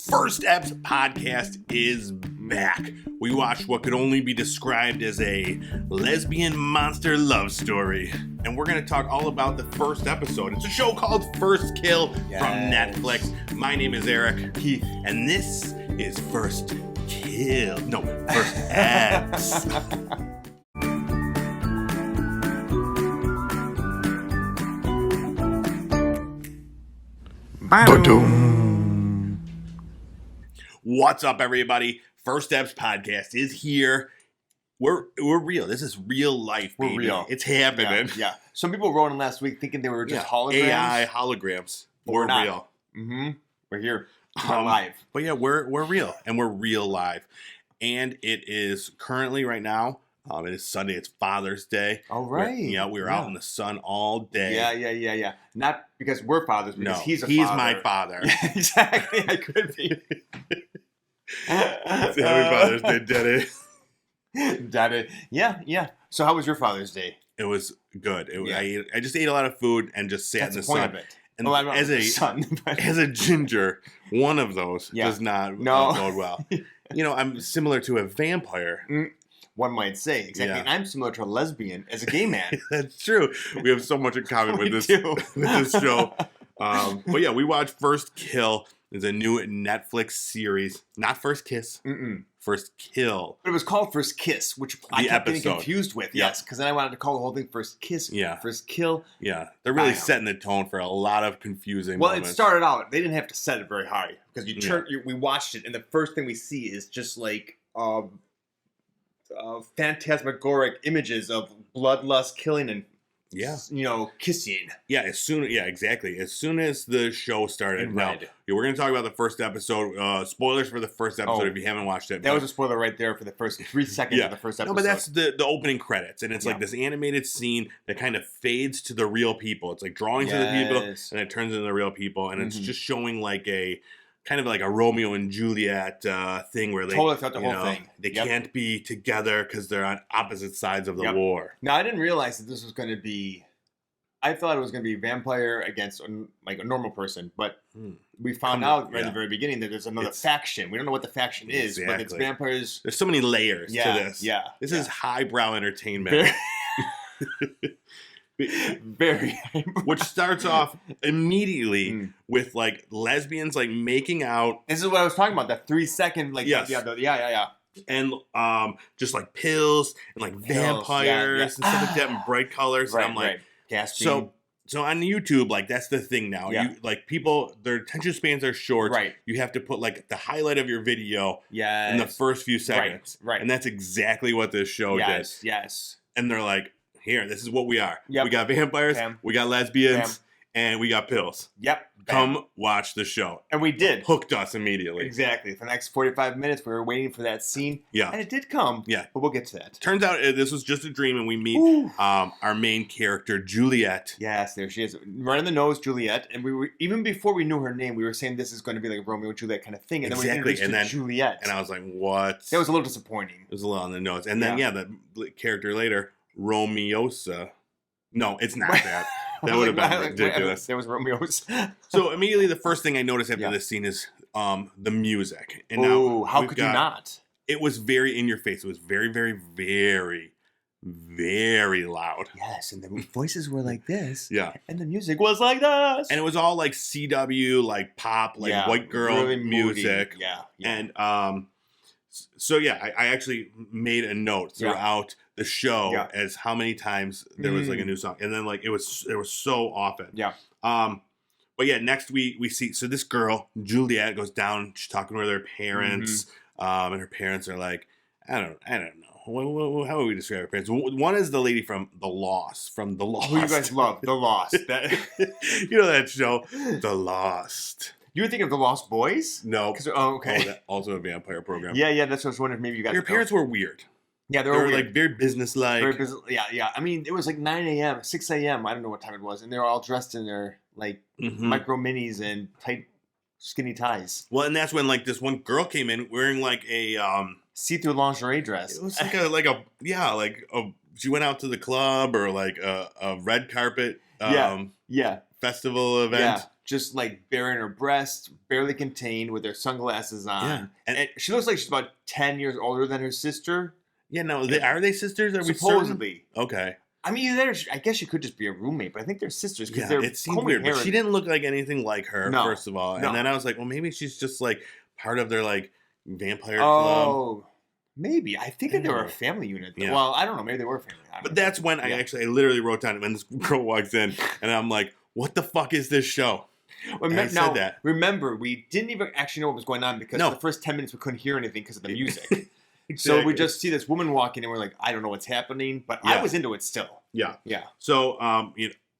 First Eps podcast is back. We watched what could only be described as a lesbian monster love story. And we're going to talk all about the first episode. It's a show called First Kill from Netflix. My name is Eric Keith, and this is First Kill. No, First Eps. What's up, everybody? First Eps podcast is here. We're real. This is real life, baby. We're real. It's happening. Yeah. Some people wrote in last week thinking they were just holograms. AI holograms. We're real. Mm-hmm. We're here. We're live. But yeah, we're real, and we're real live. And it is currently right now. It is Sunday. It's Father's Day. All right. We were out in the sun all day. Yeah. Not because we're fathers, because he's father. He's my father. Yeah, exactly. I could be. Happy Father's Day, Daddy. Daddy. Yeah. So how was your Father's Day? It was good. I just ate a lot of food and just sat in the sun. Of it. And as a ginger, one of those does not bode well. I'm similar to a vampire. One might say, exactly. Yeah. And I'm similar to a lesbian as a gay man. That's true. We have so much in common with this show. But yeah, we watched First Kill. It's a new Netflix series. Not First Kiss. First Kill. But it was called First Kiss, which I kept getting confused with. Yes, because then I wanted to call the whole thing First Kiss. Yeah. First Kill. Yeah. They're really setting the tone for a lot of confusing moments. It started out, they didn't have to set it very high. Because we watched it, and the first thing we see is just like phantasmagoric images of bloodlust, killing, and kissing. Exactly. As soon as the show started, we're going to talk about the first episode. Spoilers for the first episode if you haven't watched it. That was a spoiler right there for the first 3 seconds of the first episode. No, but that's the opening credits, and it's like this animated scene that kind of fades to the real people. It's like drawings of the people, and it turns into the real people, and it's just showing like a kind of like a Romeo and Juliet thing where they totally thought the whole thing. They can't be together because they're on opposite sides of the war. Now, I didn't realize that this was going to be. I thought it was going to be vampire against like a normal person, but we found out right at the very beginning that there's another faction. We don't know what the faction is, but it's vampires. There's so many layers to this. Yeah, this is highbrow entertainment. Very which starts off immediely with like lesbians like making out. This is what I was talking about, that 3 second and just like pills and like vampires and stuff like that in bright colors. And I'm like gasping. So on YouTube, like that's the thing now. You like people, their attention spans are short. Right. You have to put like the highlight of your video in the first few seconds. Right. And that's exactly what this show did. Yes. And they're like, here, this is what we are. Yep. We got vampires, we got lesbians, and we got pills. Yep. Come watch the show. And we did. Hooked us immediately. Exactly. For the next 45 minutes, we were waiting for that scene. Yeah. And it did come. Yeah. But we'll get to that. Turns out this was just a dream, and we meet our main character, Juliet. Yes, there she is. Right on the nose, Juliet. And we were, even before we knew her name, we were saying this is going to be like a Romeo and Juliet kind of thing. And then we introduced to Juliet. And I was like, what? That was a little disappointing. It was a little on the nose. And then, the character later, Romeosa. No, it's not that. That would have been ridiculous. There was Romeo's. So immediately the first thing I noticed after this scene is the music. And how could you not? It was very in your face. It was very, very, very, very loud. Yes, and the voices were like this. Yeah. And the music was like this. And it was all like CW, like pop, like white girl really music. Moody. Yeah. And so I actually made a note throughout the show as how many times there was like a new song, and then like it was so often. Yeah. But yeah, next we see this girl Juliet goes down. She's talking with her parents, and her parents are like, I don't know. How would we describe her parents? One is the lady from The Lost. Who you guys love? The Lost. You know that show, The Lost. You were thinking of The Lost Boys? No. Oh, okay. That's also a vampire program. Yeah. That's what I was wondering. Maybe you guys. Your parents were weird. Yeah, they were weird. Like very businesslike. Yeah. I mean, it was like 9 a.m., 6 a.m. I don't know what time it was, and they were all dressed in their like micro minis and tight, skinny ties. Well, and that's when like this one girl came in wearing like a see-through lingerie dress. It was like she went out to the club or like a red carpet festival event. just like bearing her breast, barely contained, with her sunglasses on. Yeah. And she looks like she's about 10 years older than her sister. Yeah, no, are they sisters? Are supposedly. We okay. I mean, I guess she could just be a roommate, but I think they're sisters. Yeah, it seemed weird, but she didn't look like anything like her, first of all. And then I was like, well, maybe she's just like part of their like vampire club. Oh, maybe. I think that they were a family unit. Yeah. Well, I don't know. Maybe they were a family. But that's when I literally wrote down when this girl walks in, and I'm like, what the fuck is this show? I said that. Remember, we didn't even actually know what was going on because the first 10 minutes we couldn't hear anything because of the music. Exactly. So we just see this woman walking, and we're like, I don't know what's happening, but I was into it still. Yeah. So,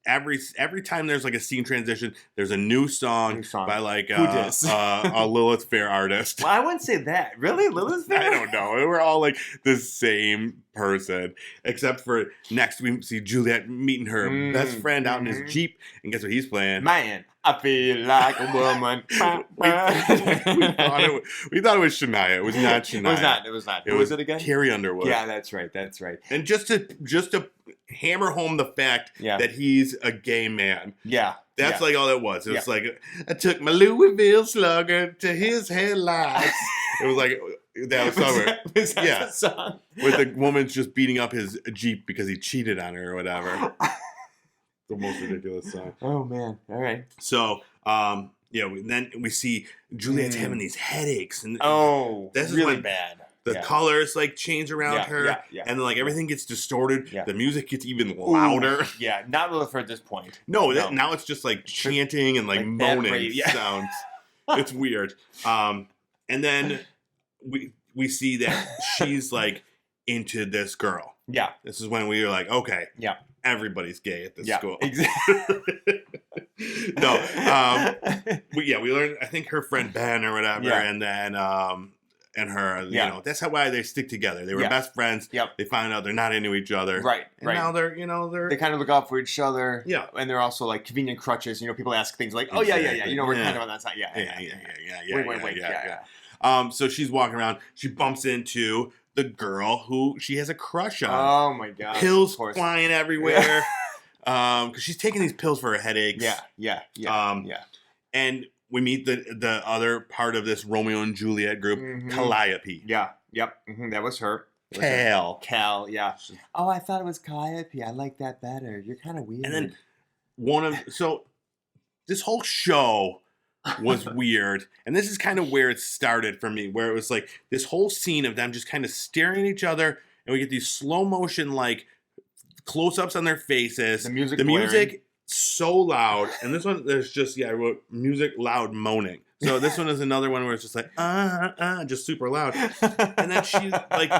every time there's like a scene transition, there's a new song by like a Lilith Fair artist. Well, I wouldn't say that. Really? Lilith Fair? I don't know. We're all like the same person, except for next we see Juliet meeting her best friend out in his Jeep, and guess what he's playing? Man, I feel like a woman. we thought it was Shania. It was not Shania. It was not. Who was it again? Carrie Underwood. Yeah, that's right. And just to hammer home the fact that he's a gay man. Yeah. That's like all it was. It was like, I took my Louisville slugger to his headlights. It was like, that was somewhere. Was that the song? Where the woman's just beating up his Jeep because he cheated on her or whatever. The most ridiculous song. Oh, man. All right. So, then we see Juliet's having these headaches. And this is really bad. The colors like change around her, and then like everything gets distorted. Yeah. The music gets even louder. Yeah, not really for at this point. No, now it's just like chanting and like moaning sounds. It's weird. And then we see that she's like into this girl. Yeah, this is when we were like, okay, everybody's gay at this school. Exactly. No, we learned. I think her friend Ben or whatever, and then and her, you know, that's why they stick together. They were best friends. Yep. They found out they're not into each other. Right. And now they're they kind of look out for each other. Yeah. And they're also like convenient crutches. You know, people ask things like, "Oh yeah. You know, we're kind of on that side." Yeah. So she's walking around. She bumps into the girl who she has a crush on. Oh my god! Pills flying everywhere. Because she's taking these pills for her headaches. Yeah. And we meet the other part of this Romeo and Juliet group, Calliope. Yeah. Yep. That was her. Cal. Yeah. Oh, I thought it was Calliope. I like that better. You're kind of weird. And then this whole show was weird, and this is kind of where it started for me, where it was like this whole scene of them just kind of staring at each other, and we get these slow motion like close-ups on their faces. The music so loud, and this one there's just I wrote music loud moaning. So this one is another one where it's just like just super loud, and then she like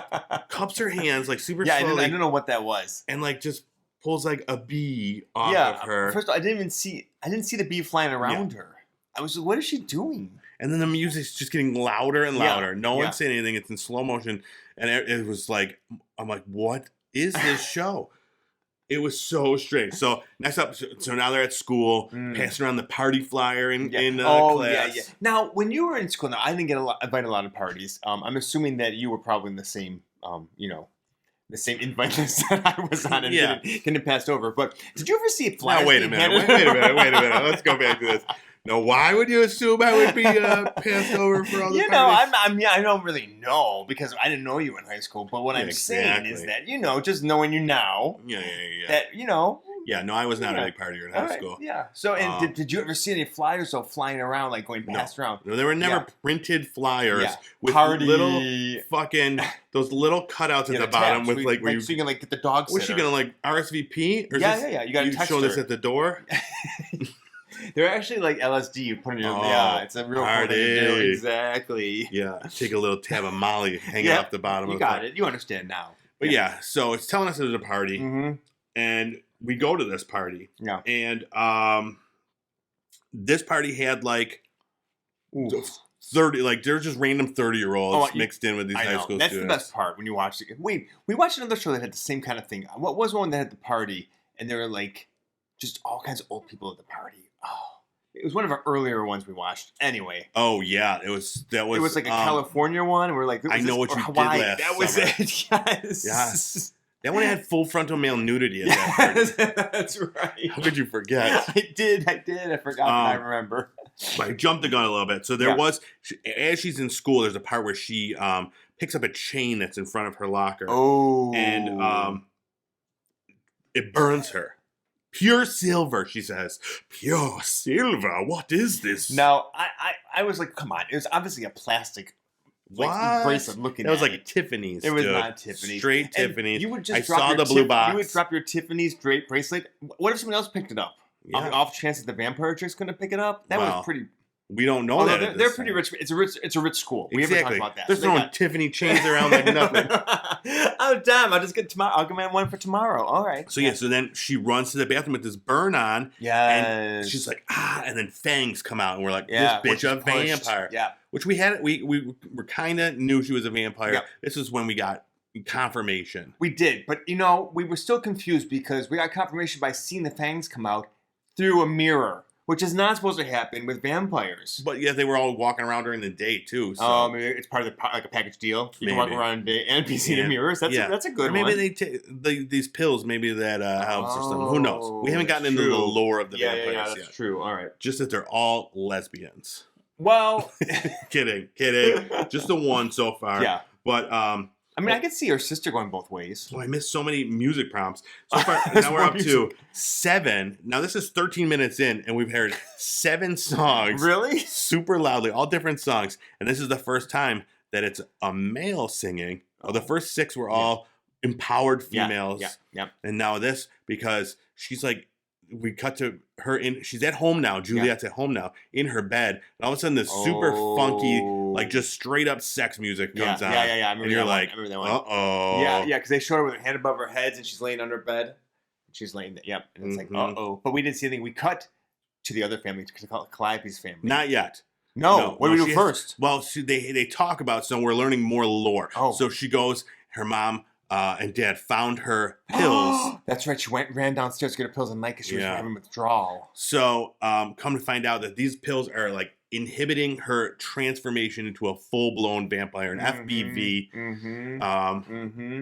cups her hands like super slowly. I didn't know what that was, and like just pulls like a bee off of her. First of all, I didn't see the bee flying around her. I was like, what is she doing? And then the music's just getting louder and louder. No one's saying anything. It's in slow motion, and it was like, I'm like, what is this show? It was so strange. So next up, so now they're at school, passing around the party flyer in class. Yeah. Now, when you were in school, now I didn't get invited a lot of parties. I'm assuming that you were probably in the same, the same invite list that I was on and getting passed over. But did you ever see flyers? Now, wait a minute. Let's go back to this. No, why would you assume I would be passed over for all the parties? I don't really know because I didn't know you in high school. But what I'm saying is that, just knowing you now. That, Yeah, no, I was not a big partier in high school. Yeah. So, and did you ever see any flyers flying around, like going passed around? No, there were never printed flyers with little fucking, those little cutouts at the bottom with like where so you can like get the dog sitter. Was she going to like RSVP? Or You got to show this at the door? They're actually like LSD. You put it in it's a real party. Thing to do. Exactly. Yeah. Take a little tab of Molly, hang it off the bottom of it. You got it. You understand now. But so it's telling us there's a party. And we go to this party. Yeah. And this party had like 30, like there's just random 30-year-olds mixed in with these high school students. That's the best part when you watch it. Wait, we watched another show that had the same kind of thing. What was one that had the party and there were like just all kinds of old people at the party? Oh, it was one of our earlier ones we watched. Anyway. Oh yeah, it was like a California one. And we're like, I know what you Hawaii? did last That was summer. it. Yes. That one had full frontal male nudity at that point. That's right. How could you forget? I did. I forgot, but I remember. But I jumped the gun a little bit. So there was, as she's in school, there's a part where she picks up a chain that's in front of her locker. Oh. And it burns her. Pure silver, she says. Pure silver? What is this? Now, I was like, come on. It was obviously a plastic bracelet looking at it. That was like a Tiffany's. It was not Tiffany's. Straight Tiffany's. You would just I saw the blue box. You would drop your Tiffany's bracelet. What if someone else picked it up? Yeah. Off chance that the vampire chick's going to pick it up? That was pretty... We don't know that. They're pretty rich. It's a rich school. We haven't talked about that. They're throwing Tiffany chains around like nothing. Oh, damn. I'll just get tomorrow. I'll get one for tomorrow. All right. So, so then she runs to the bathroom with this burn on. Yes. And she's like, and then fangs come out. And we're like, this bitch a vampire. Yeah. Which we were kind of knew she was a vampire. Yeah. This is when we got confirmation. We did. But, we were still confused because we got confirmation by seeing the fangs come out through a mirror. Which is not supposed to happen with vampires. But yeah, they were all walking around during the day too. So. Maybe it's part of a package deal. You can walk around in the day and be seen in mirrors. That's a good one. Maybe they take these pills. Maybe that helps or something. Who knows? We haven't gotten into the lore of the vampires yet. Yeah, that's true. All right. Just that they're all lesbians. Well, kidding. Just the one so far. Yeah. But I could see her sister going both ways. Oh, I missed so many music prompts. So far, now we're up to 7. Now this is 13 minutes in, and we've heard 7 songs. Really? Super loudly, all different songs. And this is the first time that it's a male singing. Oh, the first 6 were all empowered females. Yeah. And now this, because she's like, we cut to her she's at home now. Juliet's at home now in her bed. And all of a sudden this super funky, like just straight up sex music comes on. Yeah. I remember and you're like, I remember that one. Uh-oh. Yeah, because they showed her with her hand above her head and she's laying under bed. She's laying there. Yep. And it's like, uh-oh. But we didn't see anything. We cut to the other family, to Calliope's family. Not yet. No. What do we do first? They talk about, so we're learning more lore. Oh. So she goes, her mom and dad found her pills. That's right. She ran downstairs to get her pills at night because she was having withdrawal. So come to find out that these pills are like inhibiting her transformation into a full-blown vampire, an FBV.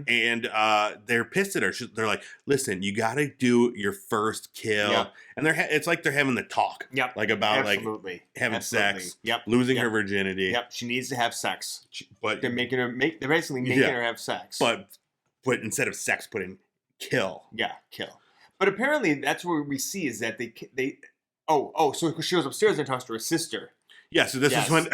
And they're pissed at her. They're like, listen, you got to do your first kill. Yep. And it's like they're having the talk. Yep. Like about like having sex. Yep. Losing her virginity. Yep. She needs to have sex. But they're basically making her have sex. But instead of sex, put in kill. Yeah, kill. But apparently, that's what we see is that so she goes upstairs and talks to her sister. Yeah, so this is when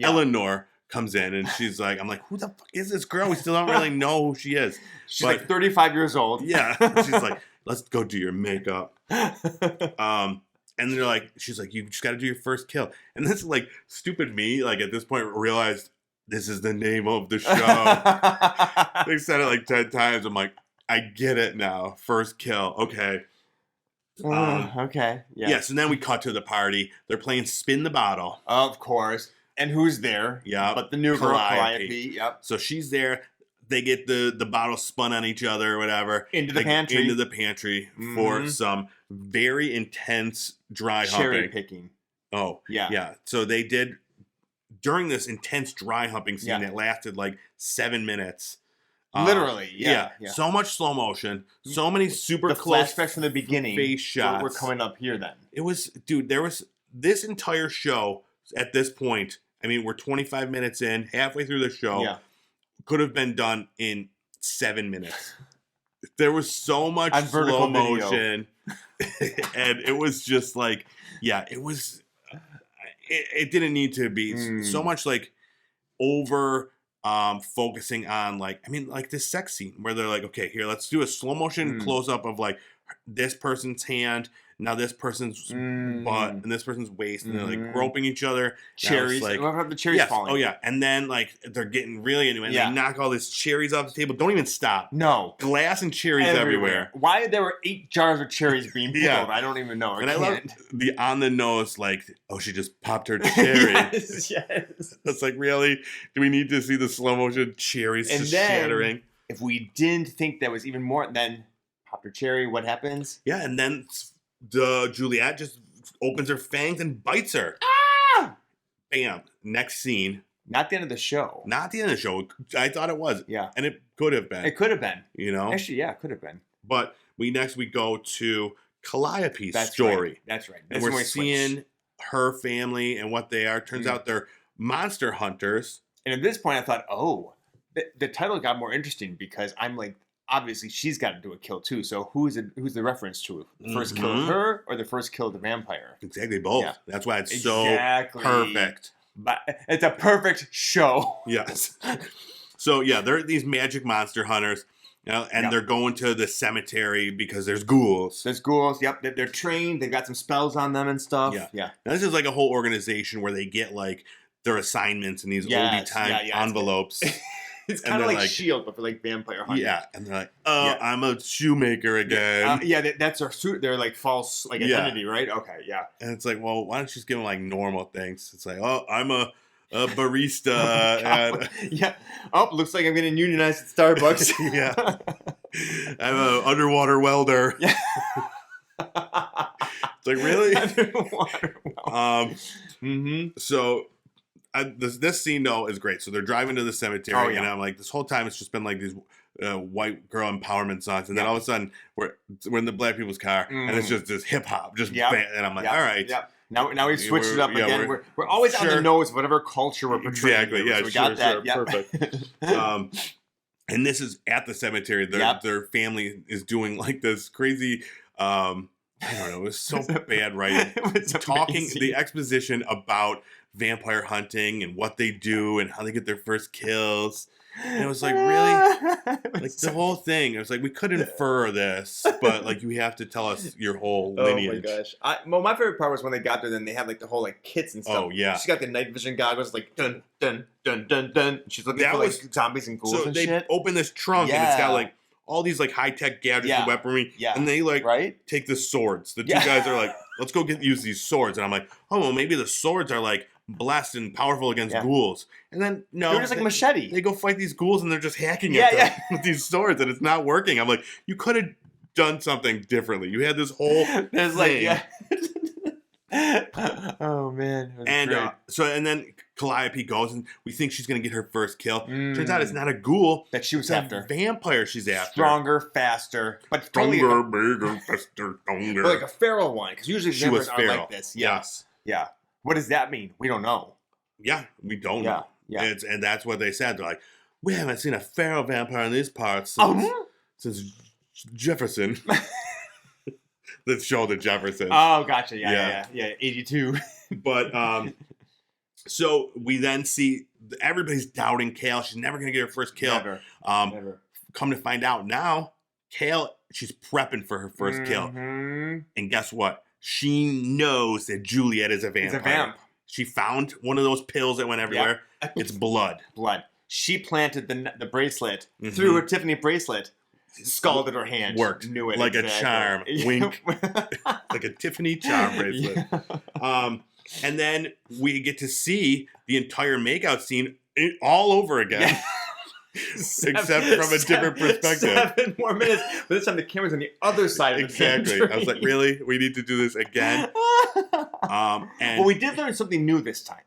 Eleanor comes in and she's like, I'm like, who the fuck is this girl? We still don't really know who she is. She's like 35 years old. Yeah. She's like, let's go do your makeup. And they're like, she's like, you just got to do your first kill. And this is like stupid me, like at this point realized this is the name of the show. They said it like 10 times. I'm like, I get it now. First kill. Okay. Okay. Yeah. So then we cut to the party. They're playing Spin the Bottle. Of course. And who's there? Yeah. But the new girl, Calliope. Yep. So she's there. They get the bottle spun on each other or whatever. Into the pantry for some very intense dry humping. Cherry picking. Oh. Yeah. Yeah. So they did... During this intense dry humping scene that lasted like 7 minutes. Literally, yeah. So much slow motion. So many super close flashbacks from the beginning. Face shots. We're coming up here then. It was, dude, there was this entire show at this point. I mean, we're 25 minutes in, halfway through the show. Yeah. Could have been done in 7 minutes. There was so much slow motion. And it was just like, it was... It didn't need to be so much like over focusing on like this sex scene where they're like, okay, here, let's do a slow motion close up of like this person's hand, now this person's butt and this person's waist, and they're like groping each other. Cherries, like, what about the cherries falling? Oh yeah, and then like they're getting really into it. And they knock all these cherries off the table. Don't even stop. No, glass and cherries everywhere. Why there were 8 jars of cherries being pickled? I don't even know. I love the on the nose like, oh, she just popped her cherry. Yes. It's like, really? Do we need to see the slow motion cherries just shattering? If we didn't think that was even more, then pop her cherry. What happens? Yeah, and then Juliet just opens her fangs and bites her. Ah! Bam. Next scene. Not the end of the show. Not the end of the show. I thought it was. Yeah. And it could have been. It could have been. You know? Actually, yeah, it could have been. But we go to Calliope's story. Right. That's right. And we're seeing her family and what they are. Turns out they're monster hunters. And at this point, I thought, the title got more interesting because I'm like, obviously, she's got to do a kill too. So who's the reference to? The first kill of her or the first kill of the vampire? Exactly, both. Yeah. That's why it's so perfect. But it's a perfect show. Yes. So yeah, they're these magic monster hunters, and they're going to the cemetery because there's ghouls. There's ghouls. Yep, they're trained. They've got some spells on them and stuff. Yeah. Now, this is like a whole organization where they get like their assignments in these oldie time envelopes. It's kind of like S.H.I.E.L.D., but for like vampire hunting. Yeah, and they're like, I'm a shoemaker again. That's their suit. They're like false identity, right? Okay, yeah. And it's like, well, why don't you just give them like normal things? It's like, I'm a barista. Yeah. Oh, looks like I'm getting unionized at Starbucks. Yeah. I'm an underwater welder. Yeah. It's like, really? Underwater welder. So this scene though is great. So they're driving to the cemetery, and I'm like, this whole time it's just been like these white girl empowerment songs, and then all of a sudden we're in the black people's car, and it's just this hip hop, and I'm like, all right, now we've switched it up again. We're always on the nose of whatever culture we're portraying. Exactly, yeah, so we got that. Perfect. And this is at the cemetery. Their family is doing like this crazy. I don't know. It was so bad writing. Talking the exposition about vampire hunting and what they do and how they get their first kills. And it was like, really? Like the whole thing. It was like, we could infer this, but like you have to tell us your whole lineage. Oh my gosh. My favorite part was when they got there, then they had like the whole like kits and stuff. Oh yeah. She's got the night vision goggles, like dun dun dun dun dun. She's looking for like zombies and ghouls and shit. So they open this trunk and it's got like all these like high tech gadgets and weaponry. Yeah. And they like take the swords. The two guys are like, let's go use these swords. And I'm like, oh well, maybe the swords are like blessed and powerful against ghouls. And then they're just like machete. They go fight these ghouls and they're just hacking at them with these swords and it's not working. I'm like, you could have done something differently. You had this whole thing. Oh man. And and then Calliope goes and we think she's gonna get her first kill. Turns out it's not a ghoul that she was after. Vampire she's after. Stronger, faster, but stronger, bigger, faster, stronger. But like a feral one, because usually vampires are like this. Yes. Yeah. What does that mean? We don't know. Yeah, we don't know. Yeah. And that's what they said. They're like, we haven't seen a feral vampire in these parts since Jefferson. Let's show the Jeffersons. Oh, gotcha. Yeah. 82. But so we then see everybody's doubting Kale. She's never going to get her first kill. Never. Come to find out now, Kale, she's prepping for her first kill. And guess what? She knows that Juliet is a vampire. It's a vamp. She found one of those pills that went everywhere. Yep. It's blood. She planted the bracelet through her Tiffany bracelet. Scalded her hand. Worked. Knew it like a charm. Wink. Like a Tiffany charm bracelet. And then we get to see the entire makeout scene all over again. Except from a different perspective. 7 more minutes. But this time the camera's on the other side of the Exactly. I was like, really? We need to do this again? Well, we did learn something new this time.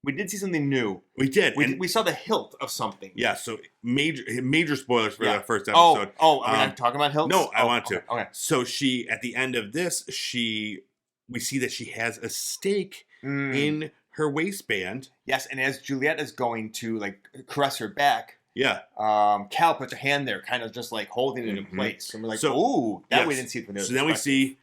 We did see something new. We did. We saw the hilt of something. Yeah, so major spoilers for that first episode. Are we not talking about hilts? No, I want to. Okay. So she, at the end of this, we see that she has a stake in her waistband. Yes, and as Juliet is going to like caress her back, Cal puts her hand there, kind of just like holding it in place. And we're like, ooh, that we didn't see from the So then we see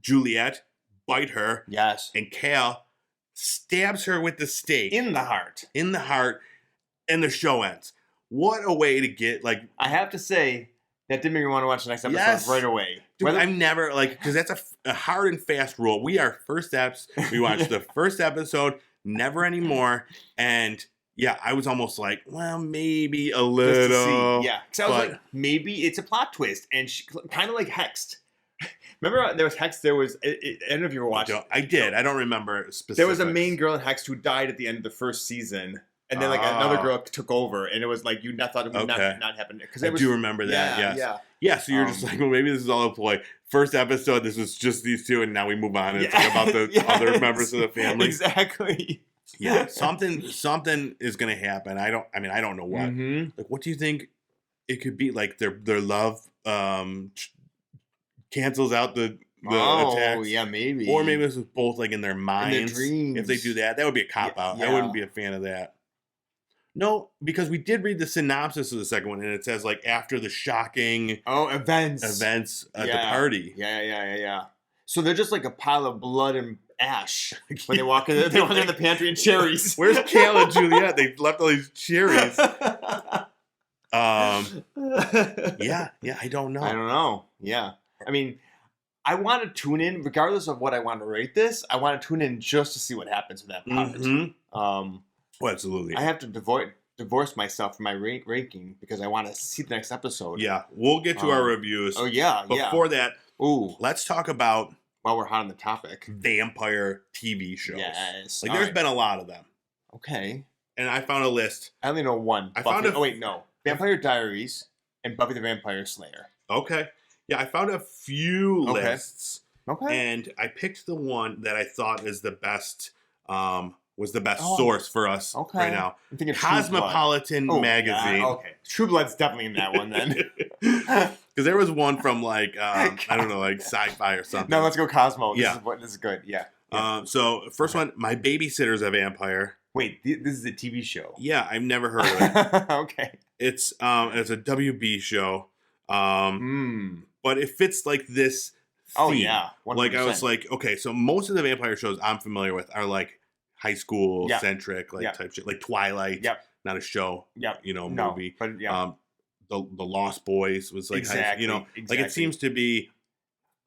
Juliet bite her. Yes. And Cal stabs her with the stake. In the heart. And the show ends. What a way to get, like... I have to say, that did make me want to watch the next episode right away. Dude, I'm never, like... Because that's a hard and fast rule. We are first steps. We watch the first episode, never anymore. And... yeah, I was almost like, well, maybe a little. Yeah, because I was like, maybe it's a plot twist, and she kind of like Hexed. Remember, there was Hexed. There was. I don't know if you ever watched. I did. I don't remember specifically. There was a main girl in Hexed who died at the end of the first season, and then like another girl took over, and it was like you thought it would not happen. Because I do remember that. Yeah. So you're just like, well, maybe this is all a ploy. First episode, this was just these two, and now we move on. And it's like about the other members of the family. Exactly. Yeah, something is gonna happen. I don't know what. Mm-hmm. Like, what do you think it could be? Like their love cancels out the attacks. Oh, yeah, maybe. Or maybe this was both like in their minds. In their dreams. If they do that, that would be a cop out. I wouldn't be a fan of that. No, because we did read the synopsis of the second one, and it says like after the shocking events at the party. Yeah. So they're just like a pile of blood and ash when they walk in. They walk in the pantry and cherries. Where's Cal and Juliet? They left all these cherries. Yeah, I don't know. Yeah, I mean, I want to tune in regardless of what I want to rate this. I want to tune in just to see what happens with that part. Mm-hmm. Absolutely. I have to divorce myself from my ranking because I want to see the next episode. Yeah, we'll get to our reviews. Oh yeah. Before that, let's talk about, while we're hot on the topic, vampire TV shows. Yes. Like, there's been a lot of them. Okay. And I found a list. I only know one. Vampire Diaries and Buffy the Vampire Slayer. Okay. Yeah, I found a few lists. Okay. And I picked the one that I thought is the best. Was the best source for us right now. I'm thinking Cosmopolitan Magazine. Yeah, okay. True Blood's definitely in that one then. Because there was one from like, I don't know, like sci-fi or something. No, let's go Cosmo. This is good. Yeah. So first one, My Babysitter's a Vampire. Wait, this is a TV show. Yeah, I've never heard of it. Okay. It's a WB show. But it fits like this theme. Oh yeah. 100%. Like I was like, okay, so most of the vampire shows I'm familiar with are like high school centric, type shit, like Twilight. Not a show. Movie. But the Lost Boys was like, exactly. like it seems to be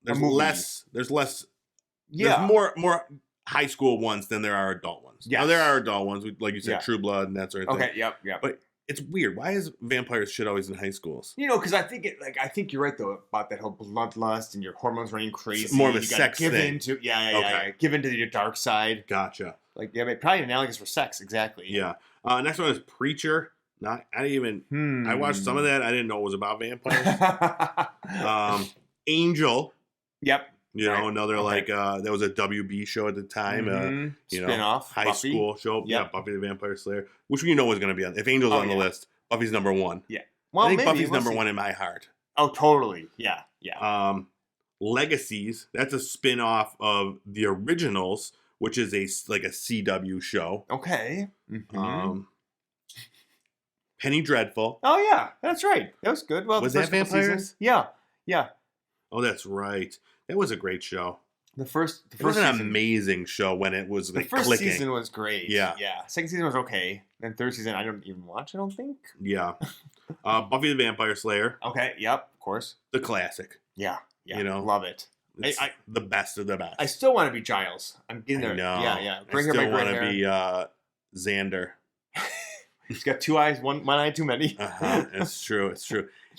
there's less. There's more high school ones than there are adult ones. Yeah, there are adult ones, like you said, True Blood and that sort of thing. Okay, yep. But it's weird. Why is vampire shit always in high schools? Because I think I think you're right though about that whole bloodlust and your hormones running crazy. It's more of a sex thing. Give into your dark side. Gotcha. Probably analogous for sex. Exactly. Yeah. Next one is Preacher. I watched some of that. I didn't know it was about vampires. Angel. Yep. Another that was a WB show at the time. Spin-off. High Buffy. school show. Yep. Yeah, Buffy the Vampire Slayer, which we know was going to be on. If Angel's on the list, Buffy's number one. Yeah. Well, I think Buffy's number one in my heart. Oh, totally. Yeah. Legacies. That's a spin-off of The Originals, which is a CW show. Okay. Mm-hmm. Penny Dreadful. Oh yeah, that's right. That was good. Well, was that vampires? Yeah. Oh, that's right. That was a great show. The first it was an season, amazing show when it was the first clicking. season was great. Yeah. Second season was okay. Then third season, I don't even watch. I don't think. Yeah. Buffy the Vampire Slayer. Okay. Yep. Of course. The classic. Yeah. Love it. It's the best of the best. I still want to be Giles. I'm getting there. Yeah. I still want to be Xander. He's got two eyes, one eye too many. It's true.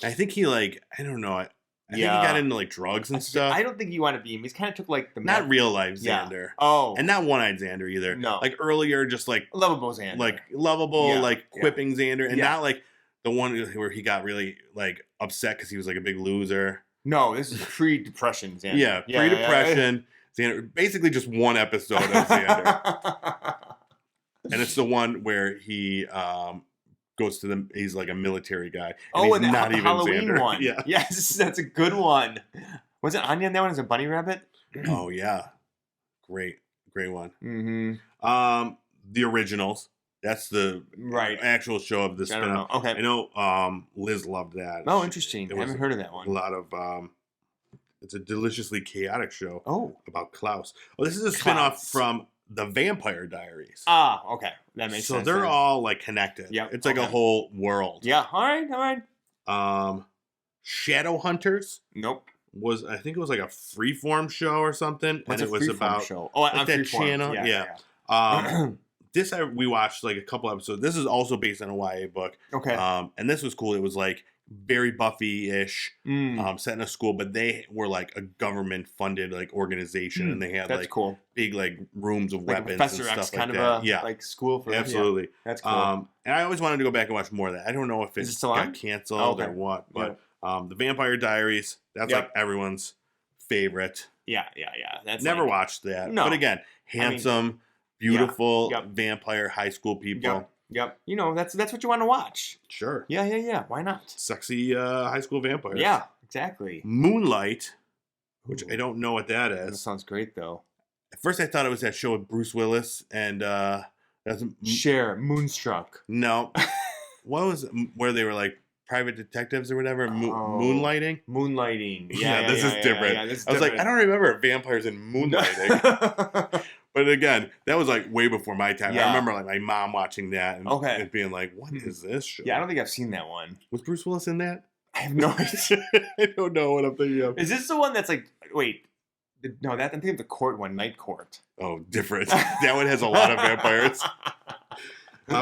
I think he I don't know. I think he got into drugs and stuff. I don't think you want to be him. He's kind of took the not real life Xander. Oh, and not one-eyed Xander either. No, earlier, just lovable Xander, quipping Xander, and not the one where he got really upset because he was a big loser. No, this is pre-depression Xander. Yeah, pre-depression Xander. Basically, just one episode of Xander, and it's the one where he goes to he's a military guy. And he's and not even Halloween Xander. one. Yeah. Yes, that's a good one. Was it Anya in that one as a bunny rabbit? Oh yeah, great one. Mm-hmm. The Originals. That's the actual show of this spin-off. Okay. I know Liz loved that. Oh, interesting. I haven't heard of that one. A lot of it's a deliciously chaotic show. Oh. About Klaus. Oh, this is a spin-off from The Vampire Diaries. Ah, okay. That makes sense. So they're all connected. Yeah. It's a whole world. Yeah. All right. Shadow Hunters. Nope. I think it was a freeform show or something. What's and it was about show? Oh, on that Freeform. channel. Yeah. This we watched a couple episodes. This is also based on a YA book. Okay. And this was cool. It was very Buffy-ish, set in a school, but they were a government-funded organization, and they had cool. big rooms of weapons Professor and X stuff kind that. of a school for absolutely. That's cool. And I always wanted to go back and watch more of that. I don't know if it got canceled or what, but the Vampire Diaries, that's everyone's favorite. Yeah. That's never watched that, no. but again, handsome. beautiful vampire high school people. Yep. You know, that's what you want to watch. Sure. Yeah. Why not? Sexy high school vampires. Yeah, exactly. Moonlight, which I don't know what that is. That sounds great, though. At first, I thought it was that show with Bruce Willis and Cher, Moonstruck. No. What was it? Where they were like private detectives or whatever? Moonlighting? Moonlighting. Yeah, this is different. I was like, I don't remember vampires in moonlighting. But again, that was like way before my time. I remember like my mom watching that and being like, what is this show? Yeah, I don't think I've seen that one. Was Bruce Willis in that? I have no idea. I don't know what I'm thinking of. Is this the one that's like, wait, no, I'm thinking of the court one, Night Court. Oh, different. That one has a lot of vampires.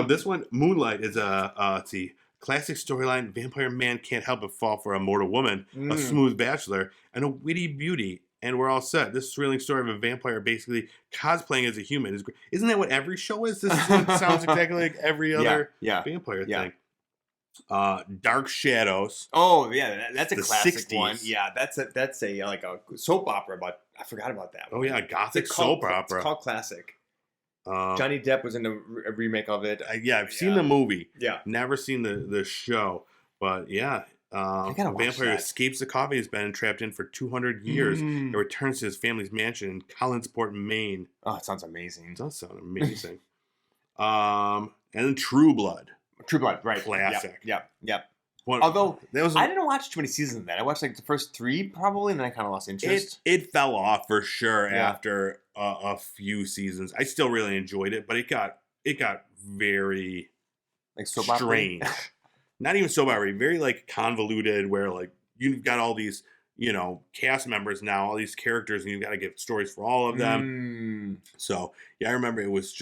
This one, Moonlight, is let's see, classic storyline. Vampire man can't help but fall for a mortal woman, a smooth bachelor, and a witty beauty. And we're all set. This thrilling story of a vampire basically cosplaying as a human is great. Isn't that what every show is? This sounds exactly like every other vampire thing. Dark Shadows. Oh yeah, that's a classic 60s. one. Yeah, that's a like a soap opera, but I forgot about that one. Oh yeah, gothic soap opera. It's called classic. Johnny Depp was in a remake of it. I've seen the movie. Yeah, never seen the show, but yeah. Vampire escapes the coffin he's been trapped in for 200 years and returns to his family's mansion in Collinsport, Maine. Oh, it sounds amazing. It does sound amazing. And then True Blood. True Blood, right. Classic. Yep. Although, I didn't watch too many seasons of that. I watched like the first 3 probably, and then I kind of lost interest. It fell off for sure after a few seasons. I still really enjoyed it, but it got very like soap strange. Not even soap opera, very like convoluted, where like you've got all these, cast members now, all these characters, and you've got to get stories for all of them. So yeah, I remember it was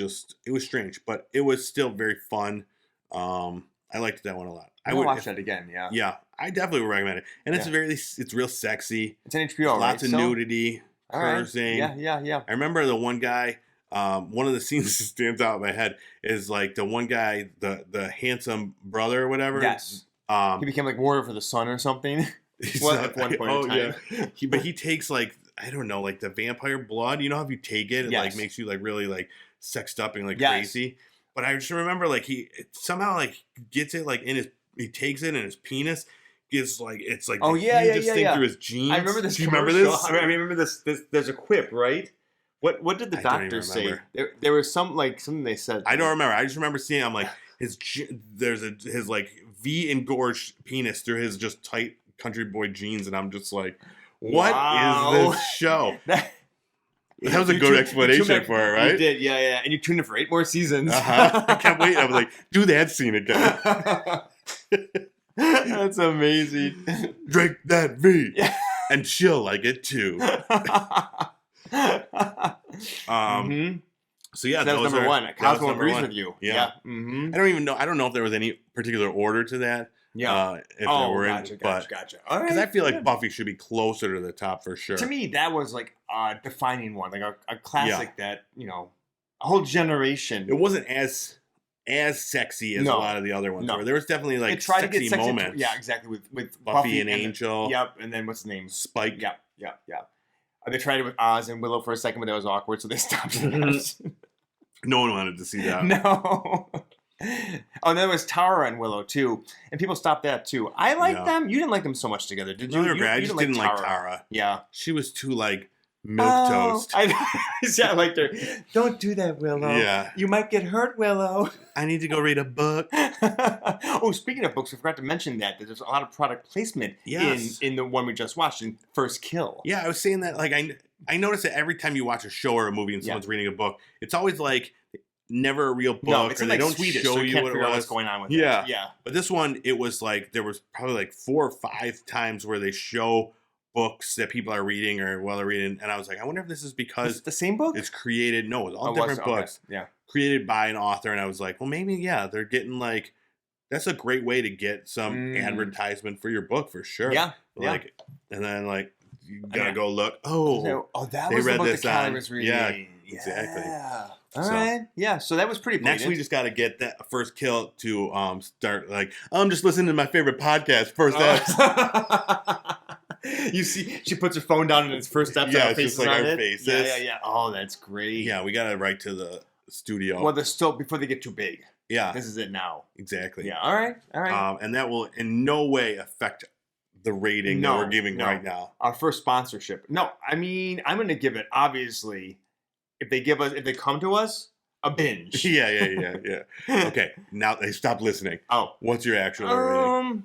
strange, but it was still very fun. I liked that one a lot. I would watch that again. Yeah. Yeah, I definitely would recommend it, and it's real sexy. It's an HBO, lots of nudity, cursing. Right. Yeah. I remember the one guy. One of the scenes that stands out in my head is like the one guy, the handsome brother or whatever. Yes. He became like warrior for the sun or something. At one point in time. Yeah. But he takes like, I don't know, like the vampire blood. You know how if you take it, it like makes you like really like sexed up and like crazy. But I just remember like he somehow like gets it like he takes it in his penis. It's like thing through his jeans. I remember this. Do you remember this? I remember this. There's a quip, right? What did the doctor say? There was something they said. I don't remember. I just remember seeing. I'm like his like V engorged penis through his just tight country boy jeans, and I'm just like, what is this show? That was a good explanation for it, right? You did, yeah. And you tuned in for 8 more seasons. I can't wait. I was like, do that scene again. That's amazing. Drink that V, and she'll like it too. So yeah, that was number 1. Cosmo agrees with you. Yeah. Mm-hmm. I don't know if there was any particular order to that. Yeah. Gotcha. All right. Because I feel like Buffy should be closer to the top for sure. To me, that was like a defining one, like a classic that a whole generation. It wasn't as sexy as a lot of the other ones. Where there was definitely like sexy moments. Yeah, exactly. With Buffy and Angel. And then what's his name? Spike. Yep. They tried it with Oz and Willow for a second, but that was awkward, so they stopped it. No one wanted to see that. No. Oh, and there was Tara and Willow, too. And people stopped that, too. I liked them. You didn't like them so much together, did you? No, I just didn't like Tara. Yeah. She was too, like, milquetoast. I liked her. Don't do that, Willow. Yeah. You might get hurt, Willow. I need to go read a book. Oh, speaking of books, I forgot to mention that there's a lot of product placement in the one we just watched, in First Kill. Yeah, I was saying that, like, I notice that every time you watch a show or a movie and someone's reading a book, it's always, like, never a real book. No, it's or in, they like, don't Swedish, show so you can't what it figure out was. what's going on with it. Yeah. But this one, it was, like, there was probably, like, 4 or 5 times where they show books that people are reading or while they're reading, and I was like, I wonder if this is because it's the same book. It's created. No, it's all different books. Okay. Yeah, created by an author, and I was like, well, maybe they're getting like that's a great way to get some advertisement for your book for sure. Yeah, like, and then like you gotta go look. Oh, that was the book that Callie was reading. Yeah, exactly. Yeah. All right. Yeah, so that was pretty blatant. Next, we just got to get that First Kill to start like I'm just listening to my favorite podcast. First You see, she puts her phone down and it's first steps. Yeah, it's just like our faces. Yeah. Oh, that's great. Yeah, we got to write to the studio. Well, they're still before they get too big. Yeah. This is it now. Exactly. Yeah. All right. And that will in no way affect the rating that we're giving right now. Our first sponsorship. No, I mean, I'm going to give it, obviously, if they come to us, a binge. Yeah. Okay, now they stopped listening. Oh. What's your actual rating?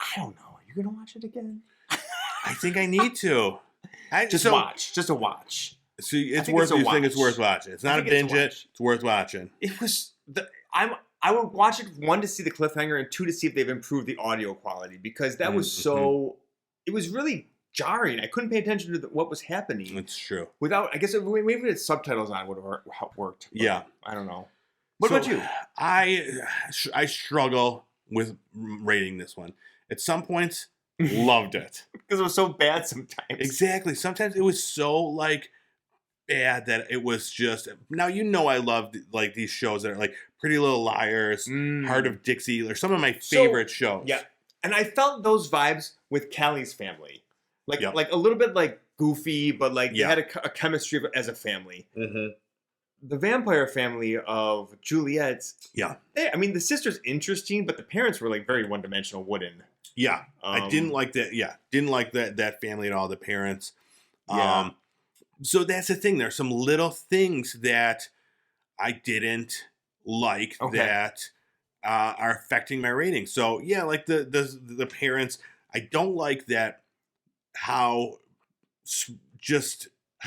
I don't know. Are you going to watch it again? I think I need to. Just a watch. See, it's worth. You think it's worth watching? It's not a binge. It's worth watching. It was. I would watch it, 1, to see the cliffhanger, and 2, to see if they've improved the audio quality, because that was so. It was really jarring. I couldn't pay attention to what was happening. It's true. Without, I guess, maybe if it's subtitles on would have worked. Yeah. I don't know. What about you? I struggle with rating this one. At some points, loved it because it was so bad sometimes. Exactly. Sometimes it was so bad that it was just. Now I love these shows that are like Pretty Little Liars, Heart of Dixie, or some of my favorite shows. Yeah, and I felt those vibes with Callie's family, like a little bit goofy, but they had a chemistry as a family. Mm-hmm. The vampire family of Juliet's. Yeah, I mean the sister's interesting, but the parents were very one-dimensional, wooden. Yeah, I didn't like that. Yeah, didn't like that family at all. The parents. Yeah. So that's the thing. There's some little things that I didn't like that are affecting my rating. So yeah, like the parents, I don't like that how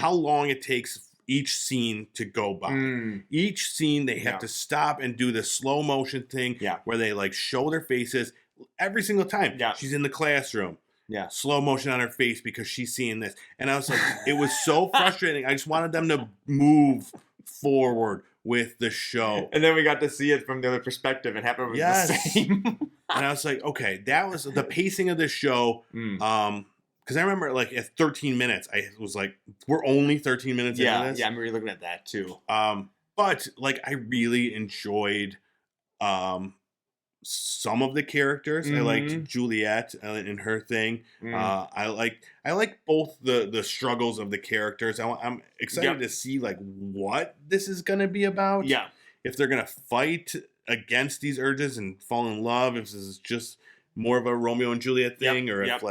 long it takes each scene to go by. Each scene they have to stop and do the slow motion thing where they show their faces every single time. Yeah. She's in the classroom. Yeah. Slow motion on her face because she's seeing this. And I was like, it was so frustrating. I just wanted them to move forward with the show. And then we got to see it from the other perspective and happened was the same. And I was like, okay, that was the pacing of the show. Because I remember at 13 minutes, I was like, we're only 13 minutes into this. Yeah, I'm really looking at that too. But I really enjoyed some of the characters. I liked Juliet and her thing. I like both the struggles of the characters. I'm excited to see what this is going to be about. Yeah, if they're going to fight against these urges and fall in love, if this is just more of a Romeo and Juliet thing, or if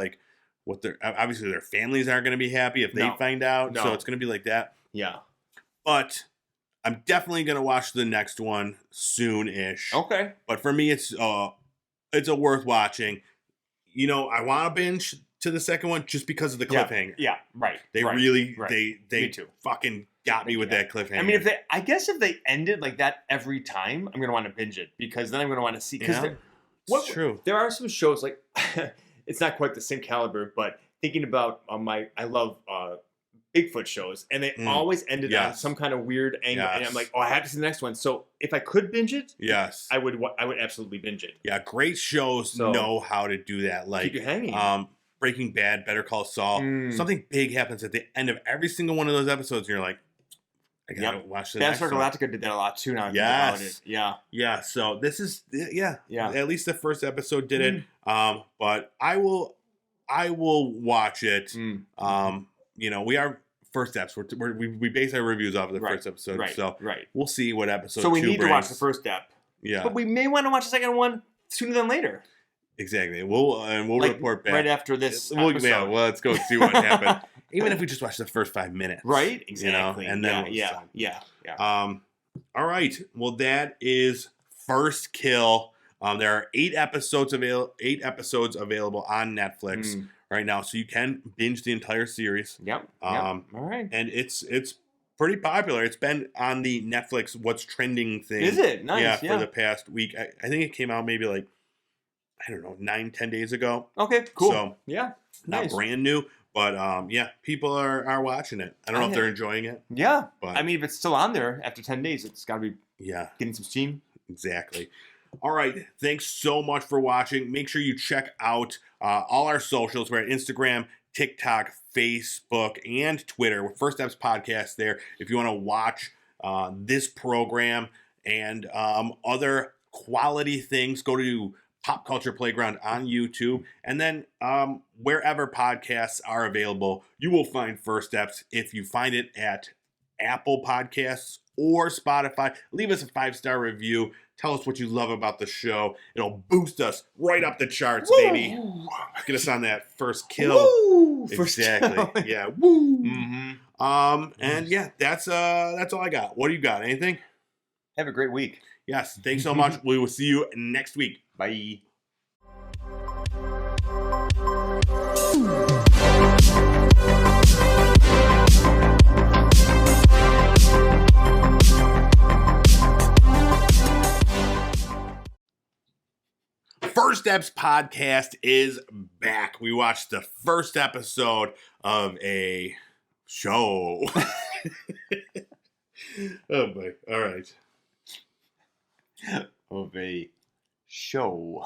what their obviously their families aren't going to be happy if they find out. So it's going to be like that. Yeah, but I'm definitely going to watch the next one soon-ish. Okay. But for me, it's a worth watching. I want to binge to the second one just because of the cliffhanger. Yeah, right. They really, they fucking got me with that cliffhanger. I mean, if they ended like that every time, I'm going to want to binge it because then I'm going to want to see. It's true. There are some shows it's not quite the same caliber, but thinking about I love Bigfoot shows, and they always ended on some kind of weird angle, and I'm like, I have to see the next one. So if I could binge it, I would absolutely binge it. Yeah, great shows know how to do that. Keep you hanging. Breaking Bad, Better Call Saul. Something big happens at the end of every single one of those episodes, and you're like, I gotta watch the next one. Galactica did that a lot too. Now, about it. Yeah. So this is At least the first episode did it. But I will watch it. We are first steps. We base our reviews off of the first episode. So we'll see what episode. So we 2 need brings. to watch the first step. Yeah. But we may want to watch the second one sooner than later. Exactly. We'll report back right after this. Let's go see what happened. Even if we just watch the first 5 minutes. Right. Exactly. And then yeah. All right. Well, that is First Kill. There are 8 episodes available on Netflix right now, so you can binge the entire series. Yep. All right. And it's pretty popular. It's been on the Netflix What's Trending thing. Is it? Nice. Yeah, for the past week. I think it came out maybe 9-10 days ago. Okay, cool. So not brand new, but people are watching it. I don't know if they're enjoying it. Yeah, but I mean, if it's still on there after 10 days, it's got to be getting some steam. Exactly. All right. Thanks so much for watching. Make sure you check out all our socials. We're at Instagram, TikTok, Facebook, and Twitter. We're First Steps Podcast there. If you want to watch this program and other quality things, go to Pop Culture Playground on YouTube. And then wherever podcasts are available, you will find First Steps. If you find it at Apple Podcasts or Spotify. Leave us a 5-star review. Tell us what you love about the show. It'll boost us right up the charts, Woo! baby. Get us on that first kill. Woo! Exactly. Yeah. Woo. Mm-hmm. And yeah, that's all I got. What do you got? Anything? Have a great week. Yes. Thanks so much. We will see you next week. Bye. First Steps Podcast is back. We watched the first episode of a show. Oh boy. All right. Of a show.